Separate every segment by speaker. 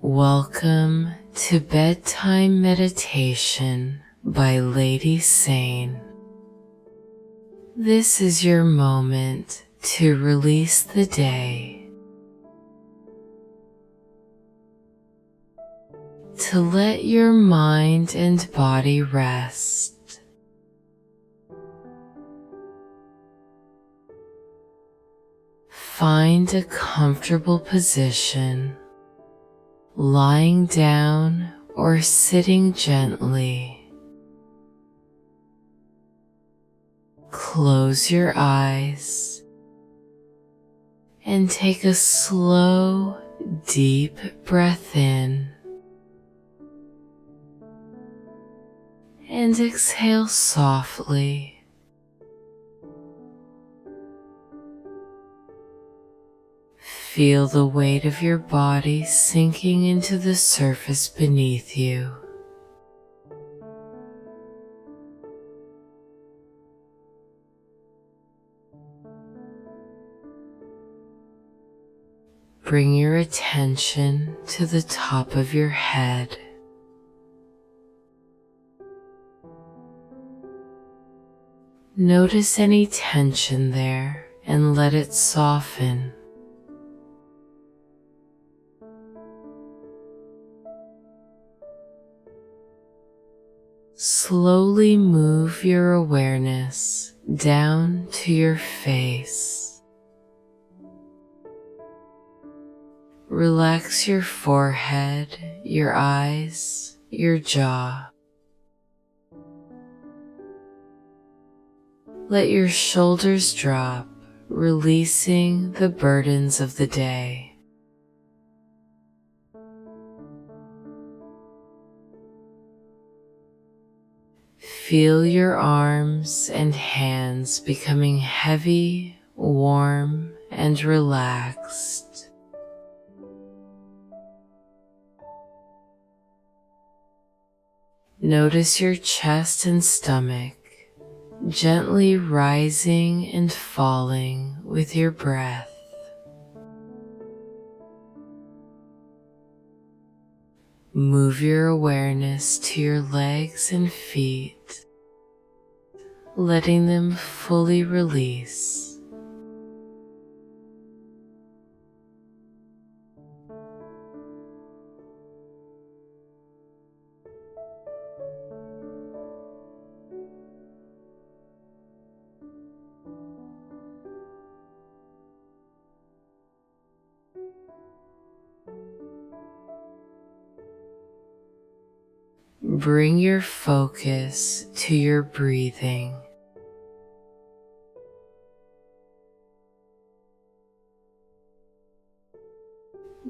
Speaker 1: Welcome to Bedtime Meditation by Lady Sane. This is your moment to release the day, to let your mind and body rest. Find a comfortable position, lying down or sitting gently. Close your eyes and take a slow, deep breath in and exhale softly. Feel the weight of your body sinking into the surface beneath you. Bring your attention to the top of your head. Notice any tension there and let it soften. Slowly move your awareness down to your face. Relax your forehead, your eyes, your jaw. Let your shoulders drop, releasing the burdens of the day. Feel your arms and hands becoming heavy, warm, and relaxed. Notice your chest and stomach gently rising and falling with your breath. Move your awareness to your legs and feet, letting them fully release. Bring your focus to your breathing.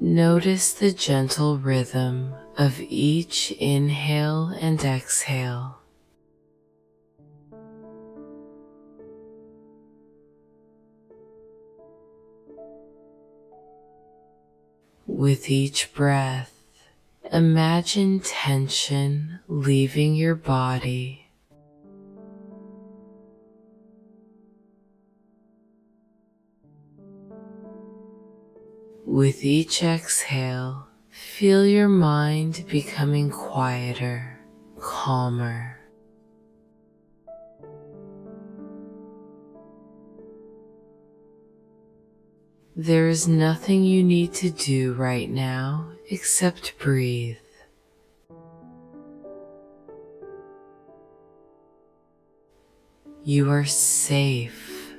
Speaker 1: Notice the gentle rhythm of each inhale and exhale. With each breath, imagine tension leaving your body. With each exhale, feel your mind becoming quieter, calmer. There is nothing you need to do right now except breathe. You are safe.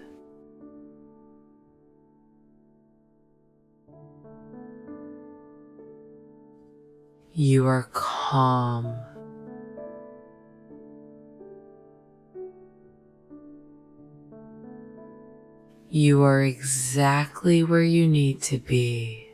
Speaker 1: You are calm. You are exactly where you need to be.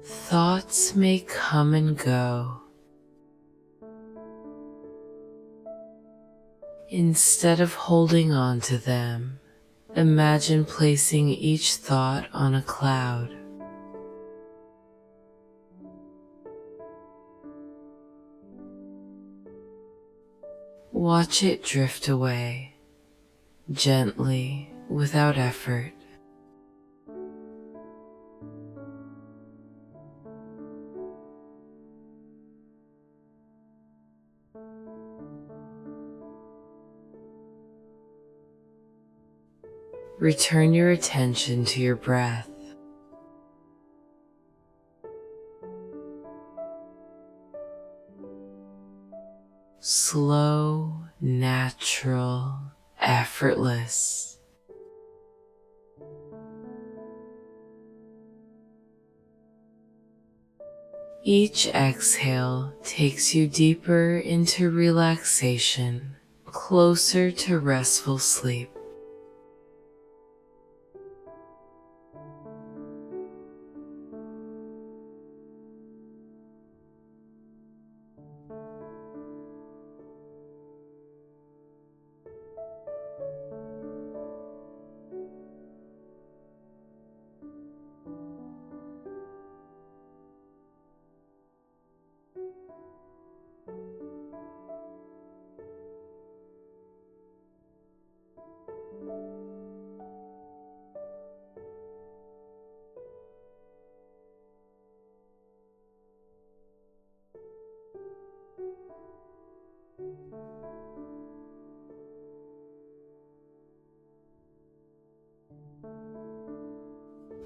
Speaker 1: Thoughts may come and go. Instead of holding on to them, imagine placing each thought on a cloud. Watch it drift away, gently, without effort. Return your attention to your breath. Slow, natural, effortless. Each exhale takes you deeper into relaxation, closer to restful sleep.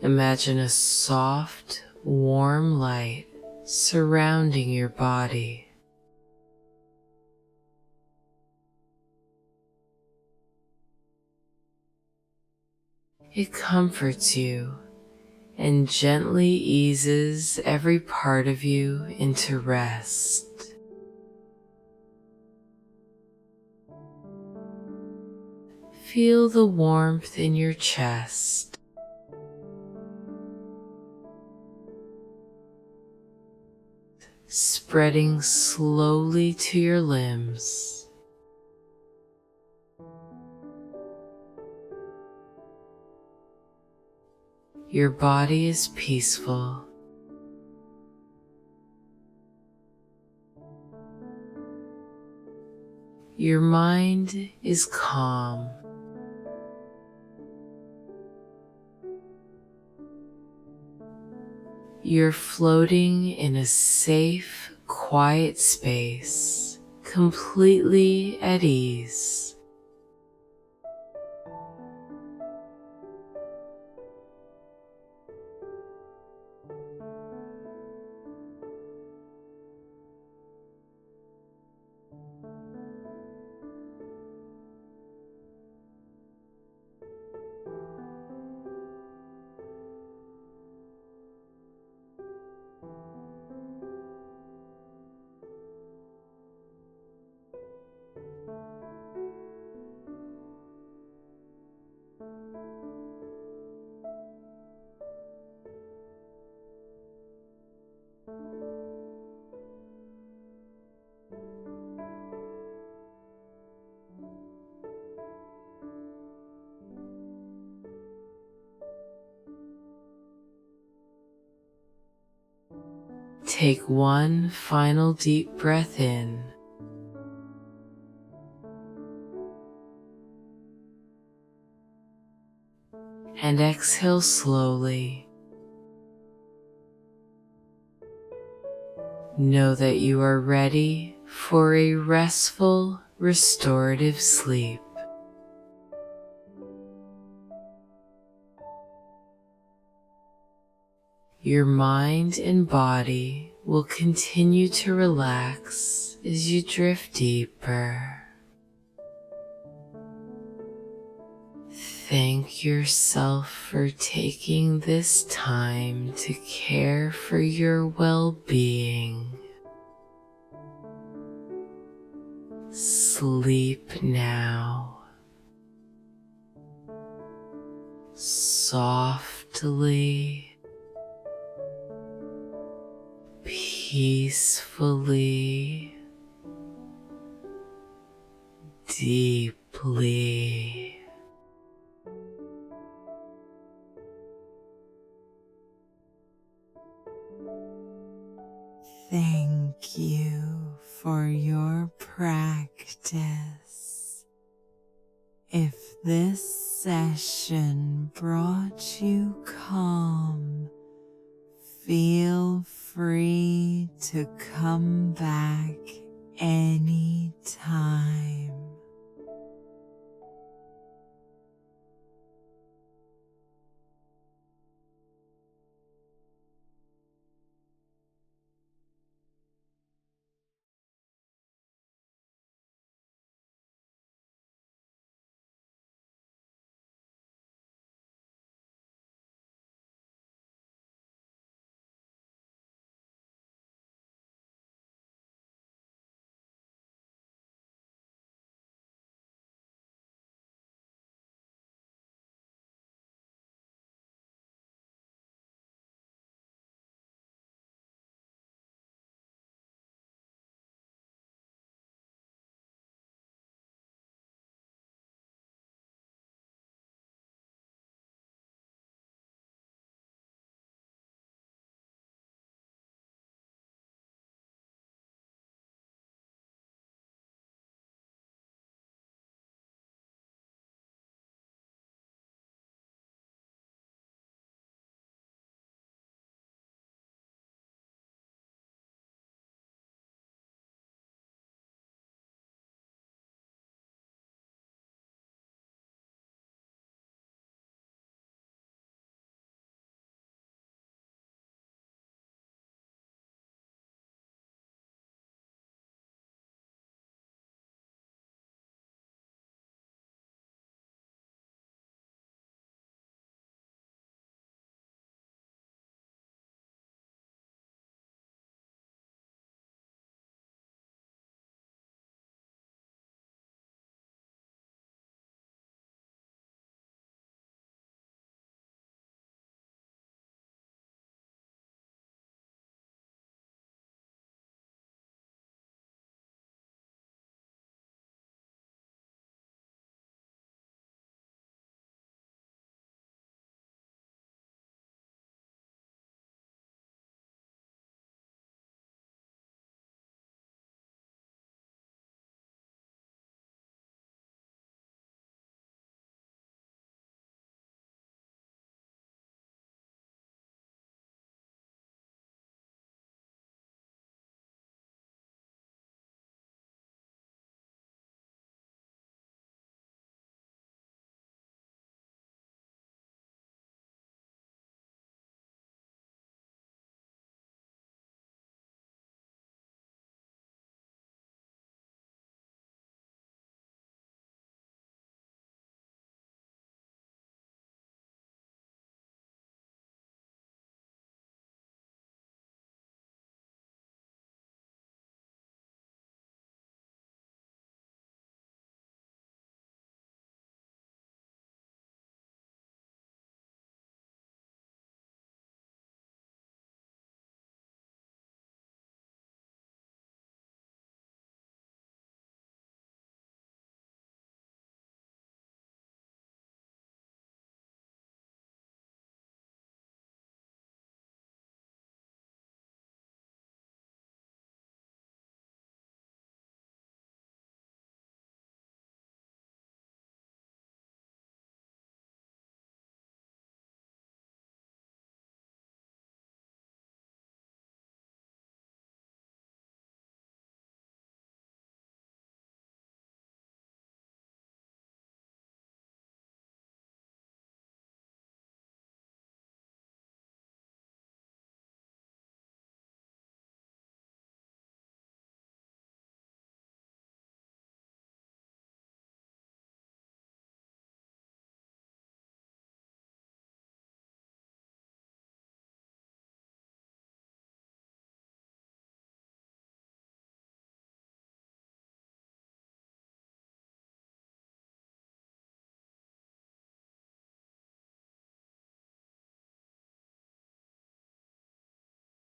Speaker 1: Imagine a soft, warm light surrounding your body. It comforts you and gently eases every part of you into rest. Feel the warmth in your chest. Spreading slowly to your limbs. Your body is peaceful. Your mind is calm. You're floating in a safe, quiet space, completely at ease. Take one final deep breath in. And exhale slowly. Know that you are ready for a restful, restorative sleep. Your mind and body will continue to relax as you drift deeper. Thank yourself for taking this time to care for your well-being. Sleep now, softly peacefully, deeply.
Speaker 2: Thank you for your practice. If this session brought you calm, feel free to come back anytime.